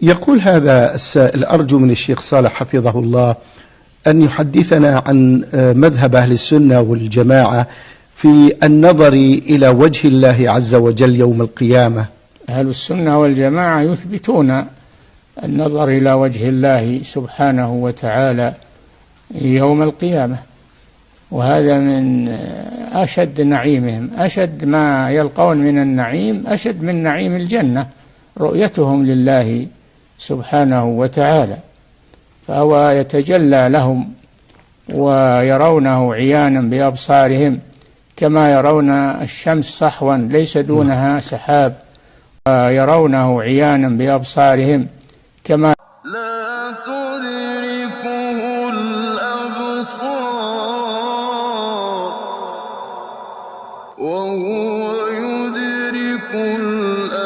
يقول هذا السائل: أرجو من الشيخ صالح حفظه الله أن يحدثنا عن مذهب أهل السنة والجماعة في النظر إلى وجه الله عز وجل يوم القيامة. أهل السنة والجماعة يثبتون النظر إلى وجه الله سبحانه وتعالى يوم القيامة، وهذا من أشد نعيمهم، أشد ما يلقون من النعيم، أشد من نعيم الجنة، رؤيتهم لله سبحانه وتعالى، فهو يتجلى لهم ويرونه عيانا بأبصارهم كما يرون الشمس صحوا ليس دونها سحاب، ويرونه عيانا بأبصارهم كما لا تدركه الأبصار وهو يدرك الأبصار.